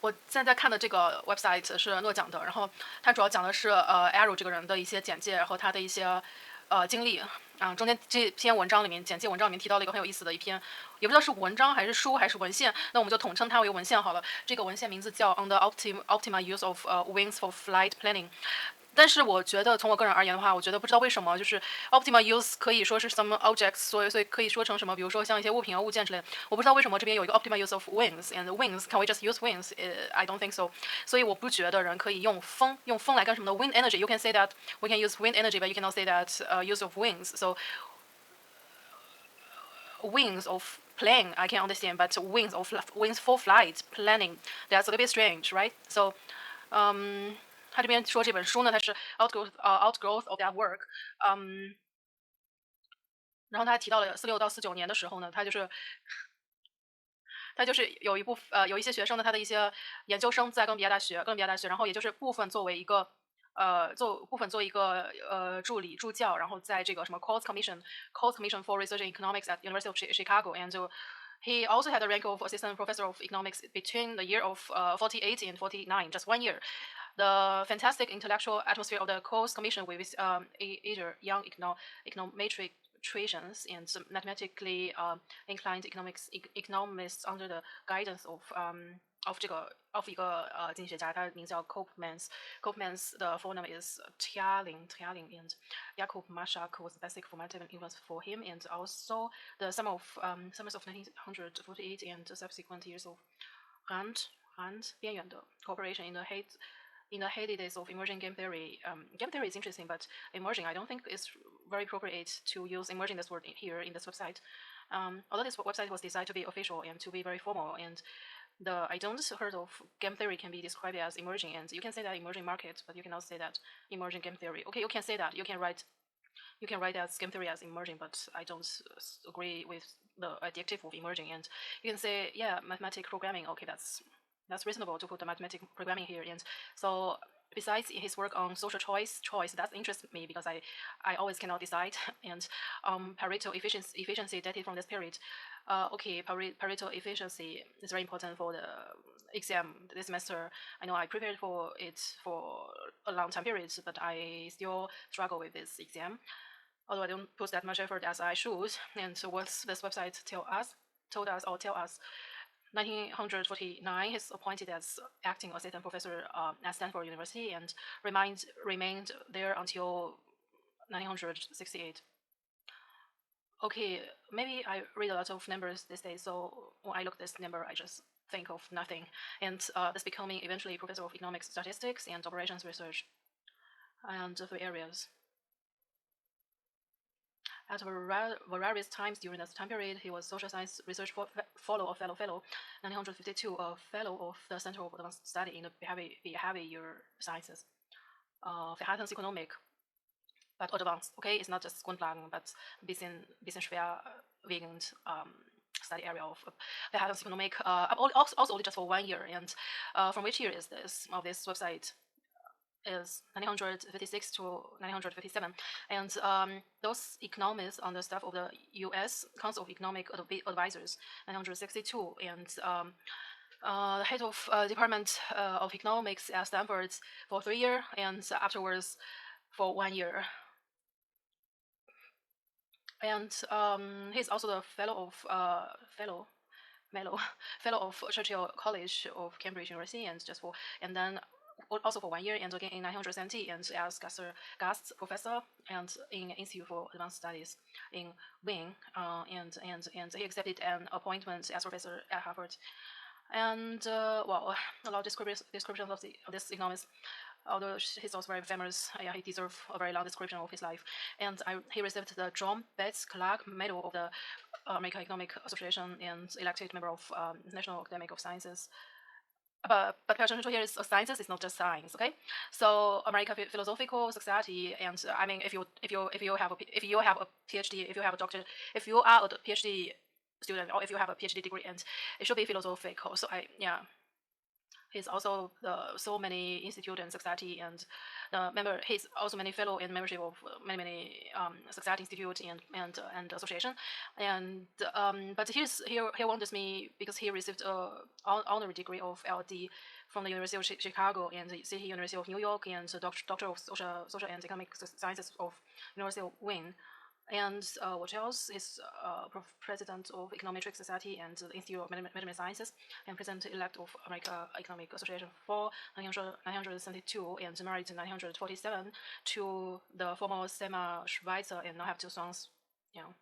我现在看的这个 website 是诺奖的，然后它主要讲的是Arrow 这个人的一些简介和他的一些经历。中间这篇文章里面，简介文章里面提到了一个很有意思的一篇，也不知道是文章还是书还是文献，那我们就统称它为文献好了。这个文献名字叫《On the Optimal Use of Wings for Flight Planning》。但是我觉得从我个人而言的话，我觉得不知道为什么，就是 optimal use 可以说是 some objects，所以可以说成什么，比如说像一些物品啊、物件之类的。我不知道为什么这边有一个 optimal use of wings，and wings，can we just use wings？I don't think so。所以我不觉得人可以用风来干什么呢？Wind energy，you can say that we can use wind energy，but you cannot say that use of wings. So wings of plane I can understand, but wings for flight planning that's a little bit strange, right? So 他这边说这本书呢，它是 outgrowth of that work，然后他还提到了46到49年的时候呢，他就是有一些学生呢，他的一些研究生在哥伦比亚大学，然后也就是部分作为一个助理助教，然后在这个什么 Commission for Research in Economics at University of Chicago, and he also had the rank of assistant professor of economics between the year of 48 and 49, just 1 year. The fantastic intellectual atmosphere of the Coase Commission with its either young econometricians and mathematically inclined economists under the guidance of一个经济学家，他名字叫 Kovmans 的 full name is 𝗘𝗰，and Jakub Maszak was the basic formative influence for him, and also the summers of 1948 and subsequent years of边缘的 cooperation in the heyday days of emerging game theory. Game theory is interesting, but emerging, I don't think it's very appropriate to use emerging this word here in this website. Although this website was designed to be official and to be very formal, and I don't heard of game theory can be described as emerging, and you can say that emerging market, but you cannot say that emerging game theory. Okay, you can say that. You can write as game theory as emerging, but I don't agree with the adjective of emerging. And you can say, yeah, mathematical programming. Okay, that's reasonable to put the mathematical programming here. And so besides his work on social choice that interests me because I always cannot decide. And Pareto efficiency dated from this period. Okay, Pareto efficiency is very important for the exam this semester. I know I prepared for it for a long time period, but I still struggle with this exam, although I don't put that much effort as I should. And so what's this website tell us? 1949, he's appointed as acting assistant professor at Stanford University and remained there until 1968. Okay, maybe I read a lot of numbers these days, so when I look at this number, I just think of nothing. And this becoming eventually professor of economics, statistics, and operations research, and the 3 areas. At various times during this time period, he was social science research fellow, 1952, a fellow of the Center of Advanced Study in the Behavior Sciences, Verhaltensökonomik, but advanced. Okay, it's not just Grundlagen, but bisschen schwerwiegend study area of Verhaltensökonomik. Also only just for 1 year. And from which year is this of this website? Is 1956 to 1957, and those economists on the staff of the U.S. Council of Economic Advisors, 1962, and the head of Department of Economics at Stanford for 3 years, and afterwards for 1 year. And he's also the fellow of Churchill College of Cambridge University, and then also for 1 year, and again in 1970, and as guest professor and in Institute for Advanced Studies in Wien, and he accepted an appointment as professor at Harvard. And a lot of descriptions of this economist. Although he's also very famous, he deserves a very long description of his life. And he received the John Bates Clark Medal of the American Economic Association and elected member of National Academy of Sciences. But pay attention here is sciences is not just science, okay? So American Philosophical Society, and I mean, if you have a PhD, if you have a doctor, if you are a PhD student, or if you have a PhD degree, and it should be philosophical. So He's also so many institute and society and member. He's also many fellow and membership of many society institute and association. And but he wonders me because he received a honorary degree of LD from the University of Chicago and the City University of New York and the Doctor of Social and Economic Sciences of University of Wayne. And what else is president of Econometric Society and the Institute of Management Sciences, and president-elect of America Economic Association for 1972 and married in 1947 to the former 𝗪𝗪 and now have two sons. Yeah.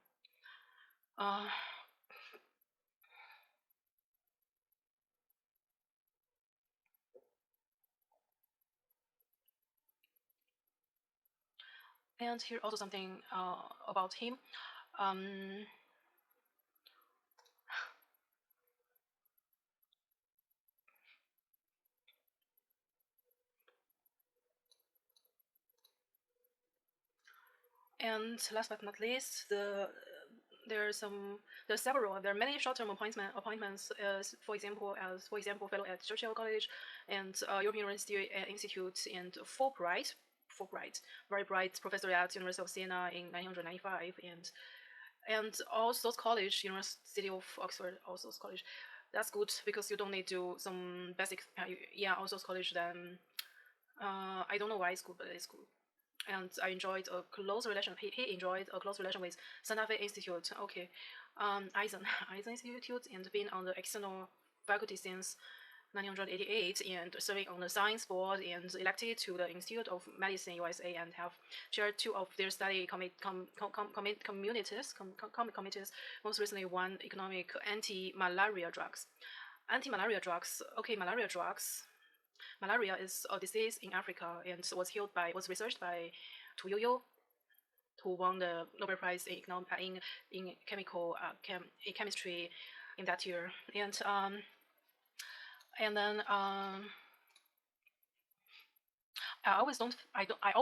And here also something about him. And last but not least, there are many short-term appointments, for example, fellow at Churchill College and European University Institute and Fulbright, very bright professor at University of Siena in 1995, and also those college, University of Oxford, also college. That's good because you don't need to do some basic, also college. Then I don't know why it's good, but it's good. And I enjoyed a close relation. He enjoyed a close relation with Santa Fe Institute. Okay, Eisen Institute, and been on the external faculty since 1988 and serving on the science board and elected to the Institute of Medicine USA and have chaired two of their study committees. Most recently, one economic anti-malaria drugs. Anti-malaria drugs. Okay, malaria drugs. Malaria is a disease in Africa and was researched by 𝗘𝗰cie, who won the Nobel Prize in chemistry in that year. And then I always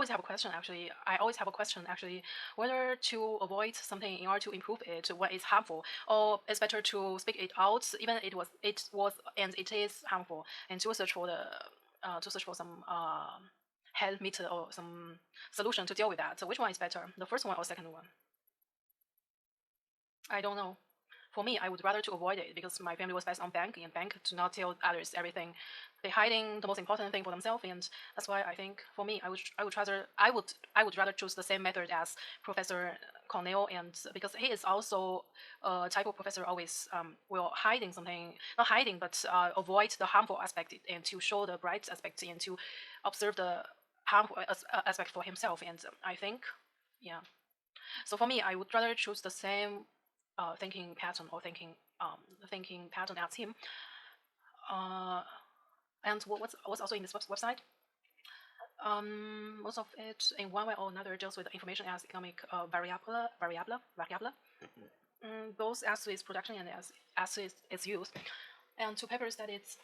have a question actually. Whether to avoid something in order to improve it when it's harmful, or it's better to speak it out, even it was and it is harmful, and to search for some health method or some solution to deal with that. So which one is better, the first one or second one? I don't know. For me, I would rather to avoid it because my family was based on bank, and bank do not tell others everything. They're hiding the most important thing for themselves, and that's why I think for me, I would rather choose the same method as Professor Cornell, and because he is also a type of professor always will hiding something, not hiding, but avoid the harmful aspect and to show the bright aspect and to observe the harmful aspect for himself. And I think, yeah. So for me, I would rather choose the same thinking pattern or thinking pattern as him. And what's also in this website? Most of it, in one way or another, deals with information as economic variable. Both as its production and as its use. And two papers that it's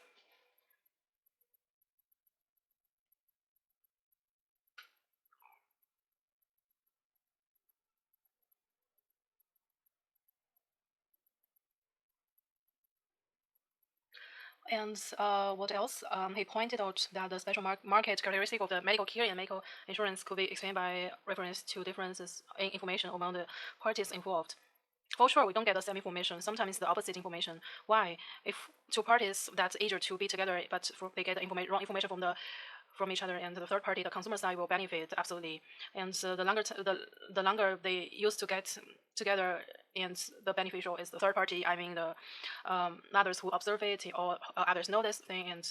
And what else? He pointed out that the special market characteristic of the medical care and medical insurance could be explained by reference to differences in information among the parties involved. For sure, we don't get the same information. Sometimes the opposite information. Why? If two parties that's eager to be together, but they get wrong information from each other, and the third party, the consumer side, will benefit absolutely. And the longer they used to get together, and the beneficial is the third party. I mean the others who observe it or others know this thing, and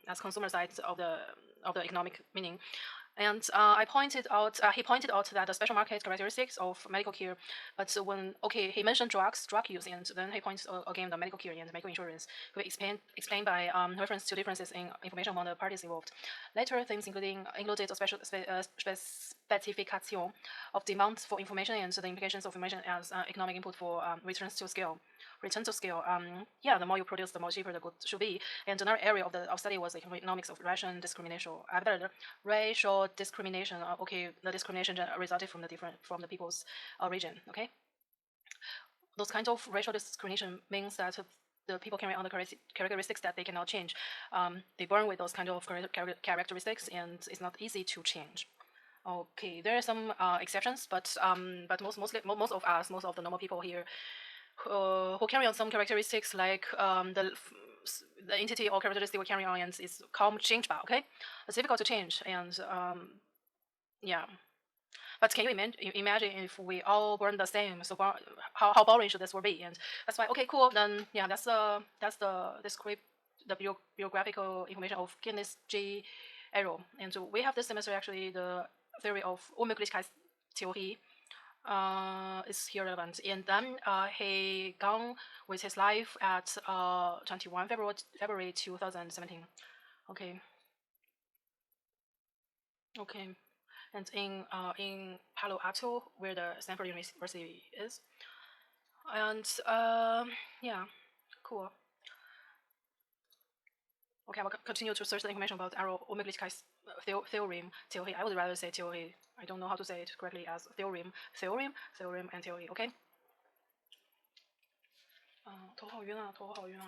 as consumer side of the economic meaning. And he pointed out that the special market characteristics of medical care, but he mentioned drug use, and then he points again the medical care and medical insurance could be explained by reference to differences in information among the parties involved. Later things included a specification of demand for information and the implications of information as economic input for return to scale. The more you produce, the more cheaper the good should be. And another area of study was economics of racial discrimination. Racial discrimination. The discrimination resulted from the people's origin. Okay, those kinds of racial discrimination means that the people carry on the characteristics that they cannot change. They born with those kind of characteristics, and it's not easy to change. Okay, there are some exceptions, but most of us, most of the normal people here, who carry on some characteristics like the entity or characteristic we carry on, and it's called changeable. Okay, it's difficult to change, and yeah. But can you imagine if we all born the same? So how boring should this world be? And that's why, okay, cool. Then yeah, that's the biographical information of Kenneth Arrow. And so we have this semester actually the theory of 𝗪𝗀𝚀𝚀 is here relevant. And then he gone with his life at 21 February 2017. Okay. Okay. And in Palo Alto, where the Stanford University is. And yeah, cool. Okay, I will continue to search the information about Arrow 𝗪𝗀𝚀𝚀 theory. I would rather say theory. I don't know how to say it correctly as theorem, and theory. Okay. 头好晕啊，头好晕啊。